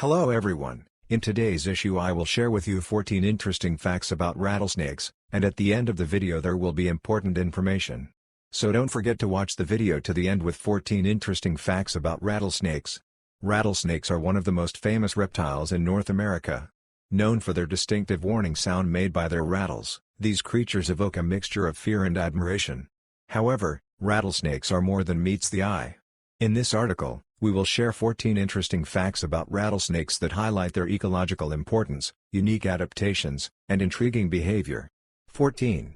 Hello everyone, in today's issue I will share with you 14 interesting facts about rattlesnakes, and at the end of the video there will be important information. So don't forget to watch the video to the end with 14 interesting facts about rattlesnakes. Rattlesnakes are one of the most famous reptiles in North America. Known for their distinctive warning sound made by their rattles, these creatures evoke a mixture of fear and admiration. However, rattlesnakes are more than meets the eye. In this article, we will share 14 interesting facts about rattlesnakes that highlight their ecological importance, unique adaptations, and intriguing behavior. 14.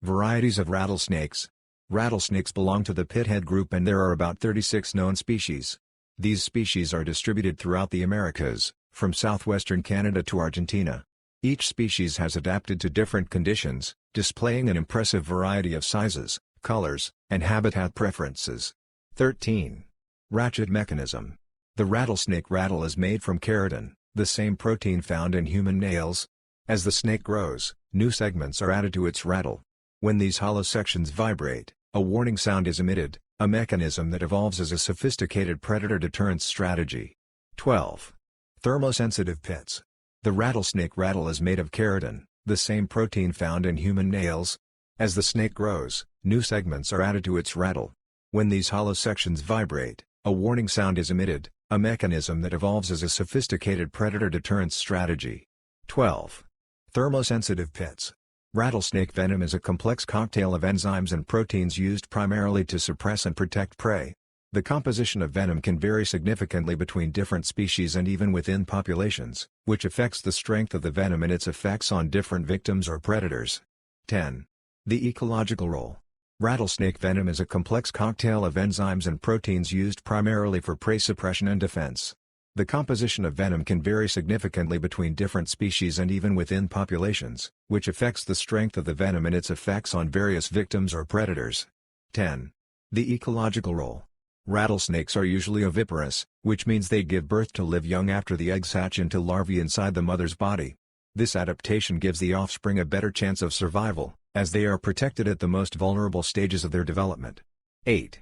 Varieties of rattlesnakes. Rattlesnakes belong to the pithead group and there are about 36 known species. These species are distributed throughout the Americas, from southwestern Canada to Argentina. Each species has adapted to different conditions, displaying an impressive variety of sizes, colors, and habitat preferences. 13. Ratchet mechanism. The rattlesnake rattle is made from keratin, the same protein found in human nails. As the snake grows, new segments are added to its rattle. When these hollow sections vibrate, a warning sound is emitted, a mechanism that evolves as a sophisticated predator deterrence strategy. 12. Thermosensitive pits. The rattlesnake rattle is made of keratin, the same protein found in human nails. As the snake grows, new segments are added to its rattle. When these hollow sections vibrate, a warning sound is emitted, a mechanism that evolves as a sophisticated predator deterrence strategy. 12. Thermosensitive pits. Rattlesnake venom is a complex cocktail of enzymes and proteins used primarily to suppress and protect prey. The composition of venom can vary significantly between different species and even within populations, which affects the strength of the venom and its effects on different victims or predators. 10. The ecological role. Rattlesnake venom is a complex cocktail of enzymes and proteins used primarily for prey suppression and defense. The composition of venom can vary significantly between different species and even within populations, which affects the strength of the venom and its effects on various victims or predators. 10. The ecological role. Rattlesnakes are usually oviparous, which means they give birth to live young after the eggs hatch into larvae inside the mother's body. This adaptation gives the offspring a better chance of survival, as they are protected at the most vulnerable stages of their development. 8.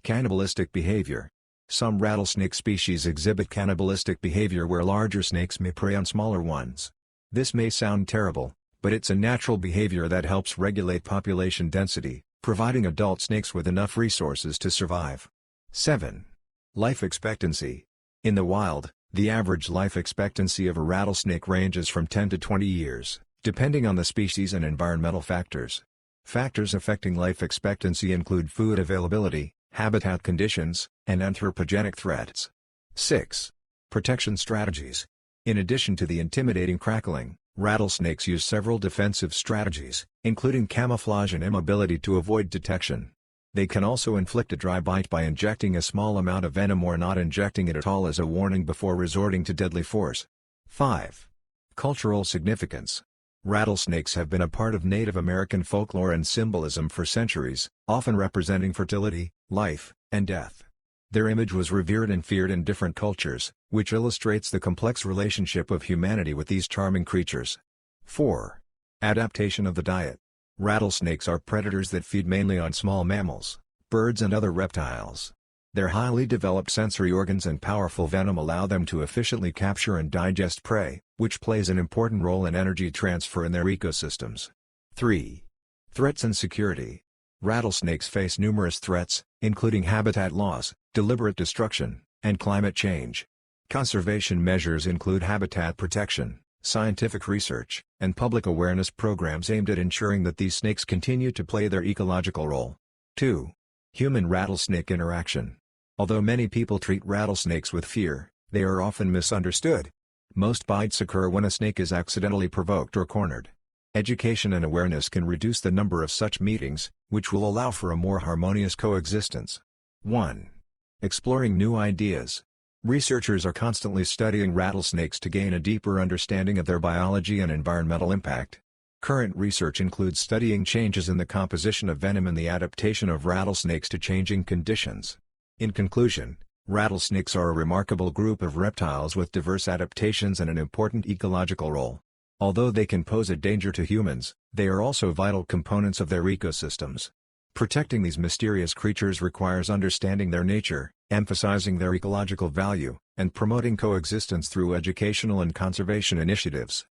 Cannibalistic behavior. Some rattlesnake species exhibit cannibalistic behavior where larger snakes may prey on smaller ones. This may sound terrible, but it's a natural behavior that helps regulate population density, providing adult snakes with enough resources to survive. 7. Life expectancy. In the wild, the average life expectancy of a rattlesnake ranges from 10 to 20 years, depending on the species and environmental factors. Factors affecting life expectancy include food availability, habitat conditions, and anthropogenic threats. 6. Protection strategies. In addition to the intimidating crackling, rattlesnakes use several defensive strategies, including camouflage and immobility to avoid detection. They can also inflict a dry bite by injecting a small amount of venom or not injecting it at all as a warning before resorting to deadly force. 5. Cultural significance. Rattlesnakes have been a part of Native American folklore and symbolism for centuries, often representing fertility, life, and death. Their image was revered and feared in different cultures, which illustrates the complex relationship of humanity with these charming creatures. 4. Adaptation of the diet. Rattlesnakes are predators that feed mainly on small mammals, birds and other reptiles. Their highly developed sensory organs and powerful venom allow them to efficiently capture and digest prey, which plays an important role in energy transfer in their ecosystems. 3. Threats and security. Rattlesnakes face numerous threats, including habitat loss, deliberate destruction, and climate change. Conservation measures include habitat protection, scientific research, and public awareness programs aimed at ensuring that these snakes continue to play their ecological role. 2. Human-rattlesnake interaction. Although many people treat rattlesnakes with fear, they are often misunderstood. Most bites occur when a snake is accidentally provoked or cornered. Education and awareness can reduce the number of such meetings, which will allow for a more harmonious coexistence. 1. Exploring new ideas. Researchers are constantly studying rattlesnakes to gain a deeper understanding of their biology and environmental impact. Current research includes studying changes in the composition of venom and the adaptation of rattlesnakes to changing conditions. In conclusion, rattlesnakes are a remarkable group of reptiles with diverse adaptations and an important ecological role. Although they can pose a danger to humans, they are also vital components of their ecosystems. Protecting these mysterious creatures requires understanding their nature, emphasizing their ecological value, and promoting coexistence through educational and conservation initiatives.